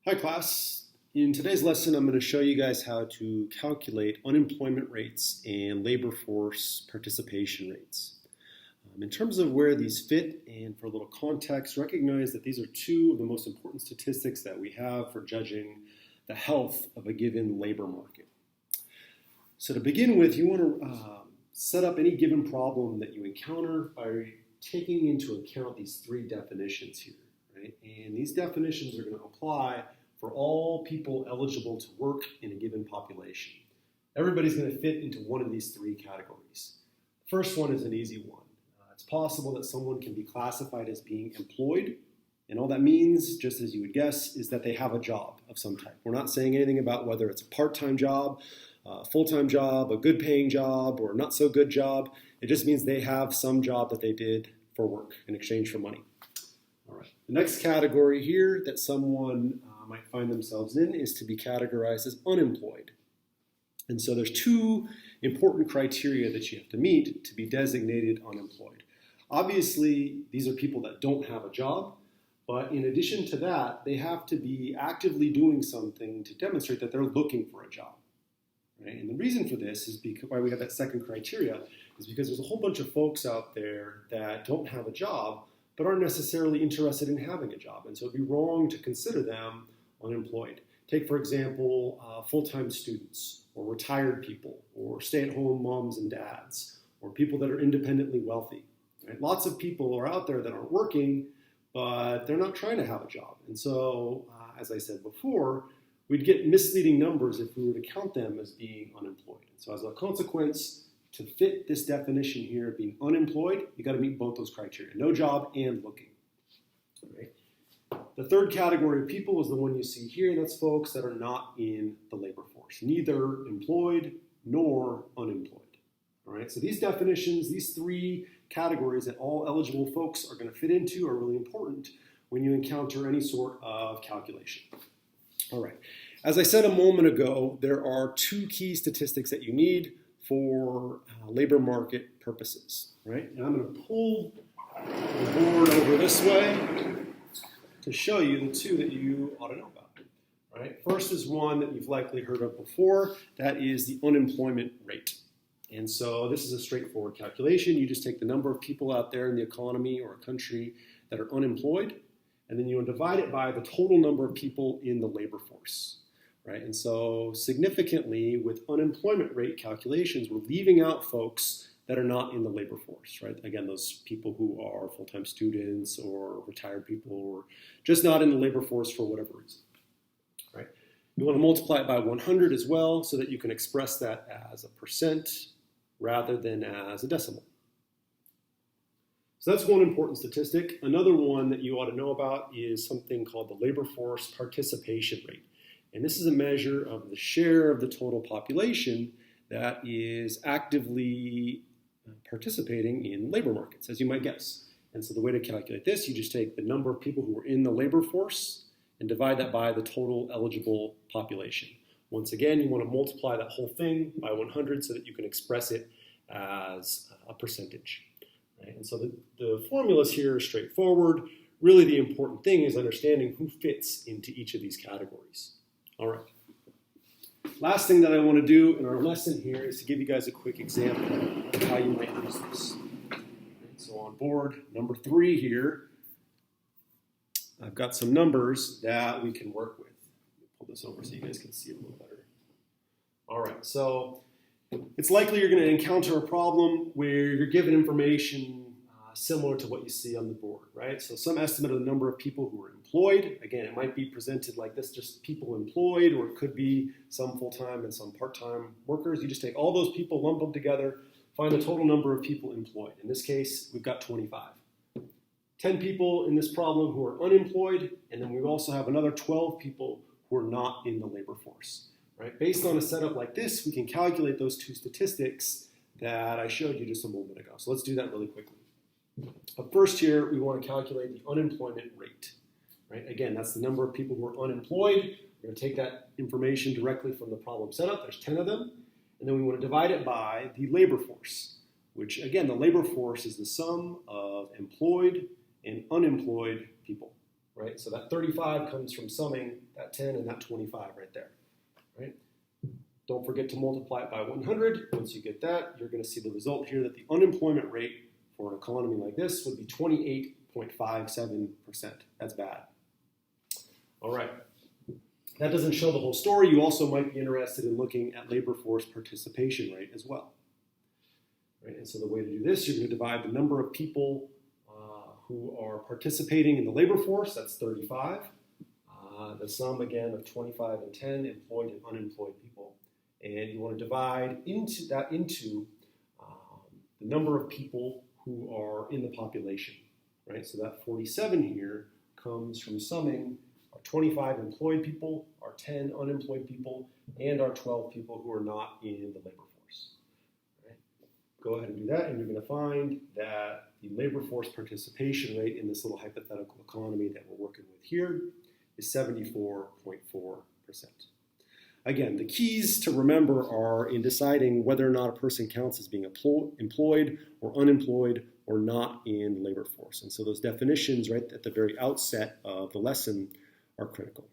Hi class. In today's lesson, I'm going to show you guys how to calculate unemployment rates and labor force participation rates. In terms of where these fit and for a little context, recognize that these are two of the most important statistics that we have for judging the health of a given labor market. So to begin with, you want to set up any given problem that you encounter by taking into account these three definitions here. Right? And these definitions are going to apply for all people eligible to work in a given population. Everybody's going to fit into one of these three categories. The first one is an easy one. It's possible that someone can be classified as being employed, and all that means, just as you would guess, is that they have a job of some type. We're not saying anything about whether it's a part-time job, a full-time job, a good-paying job, or a not-so-good job. It just means they have some job that they did for work in exchange for money. All right. The next category here that someone might find themselves in is to be categorized as unemployed. And so there's two important criteria that you have to meet to be designated unemployed. Obviously, these are people that don't have a job, but in addition to that, they have to be actively doing something to demonstrate that they're looking for a job. Right? And the reason for this is because why we have that second criteria is because there's a whole bunch of folks out there that don't have a job but aren't necessarily interested in having a job. And so it'd be wrong to consider them unemployed. Take, for example, full-time students or retired people or stay-at-home moms and dads or people that are independently wealthy. Right? Lots of people are out there that aren't working, but they're not trying to have a job. And so, as I said before, we'd get misleading numbers if we were to count them as being unemployed. And so as a consequence, to fit this definition here of being unemployed, you got to meet both those criteria, no job and looking. Right? The third category of people is the one you see here. That's folks that are not in the labor force, neither employed nor unemployed. All right? So these definitions, these three categories that all eligible folks are going to fit into are really important when you encounter any sort of calculation. All right. As I said a moment ago, there are two key statistics that you need for labor market purposes, right? And I'm going to pull the board over this way to show you the two that you ought to know about, right? First is one that you've likely heard of before. That is the unemployment rate. And so this is a straightforward calculation. You just take the number of people out there in the economy or a country that are unemployed, and then you divide it by the total number of people in the labor force. Right? And so significantly with unemployment rate calculations, we're leaving out folks that are not in the labor force, right? Again, those people who are full-time students or retired people or just not in the labor force for whatever reason, right? You want to multiply it by 100 as well so that you can express that as a percent rather than as a decimal. So that's one important statistic. Another one that you ought to know about is something called the labor force participation rate. And this is a measure of the share of the total population that is actively participating in labor markets, as you might guess. And so the way to calculate this, you just take the number of people who are in the labor force and divide that by the total eligible population. Once again, you want to multiply that whole thing by 100 so that you can express it as a percentage. Right? And so the formulas here are straightforward. Really the important thing is understanding who fits into each of these categories. All right. Last thing that I want to do in our lesson here is to give you guys a quick example of how you might use this. So on board number 3 here, I've got some numbers that we can work with. Pull this over so you guys can see it a little better. All right. So it's likely you're going to encounter a problem where you're given information similar to what you see on the board, right? So some estimate of the number of people who are employed. Again, it might be presented like this, just people employed, or it could be some full-time and some part-time workers. You just take all those people, lump them together, find the total number of people employed. In this case, we've got 25. 10 people in this problem who are unemployed, and then we also have another 12 people who are not in the labor force, right? Based on a setup like this, we can calculate those two statistics that I showed you just a moment ago. So let's do that really quickly. But first here, we want to calculate the unemployment rate, right? Again, that's the number of people who are unemployed. We're going to take that information directly from the problem setup. There's 10 of them. And then we want to divide it by the labor force, which, again, the labor force is the sum of employed and unemployed people, right? So that 35 comes from summing that 10 and that 25 right there, right? Don't forget to multiply it by 100. Once you get that, you're going to see the result here that the unemployment rate for an economy like this would be 28.57%. That's bad. All right. That doesn't show the whole story. You also might be interested in looking at labor force participation rate as well. Right? And so the way to do this, you're going to divide the number of people who are participating in the labor force, that's 35. The sum, again, of 25 and 10, employed and unemployed people. And you want to divide into the number of people who are in the population, right? So that 47 here comes from summing our 25 employed people, our 10 unemployed people, and our 12 people who are not in the labor force. Right? Go ahead and do that, and you're going to find that the labor force participation rate in this little hypothetical economy that we're working with here is 74.4%. Again, the keys to remember are in deciding whether or not a person counts as being employed or unemployed or not in the labor force. And so those definitions right at the very outset of the lesson are critical.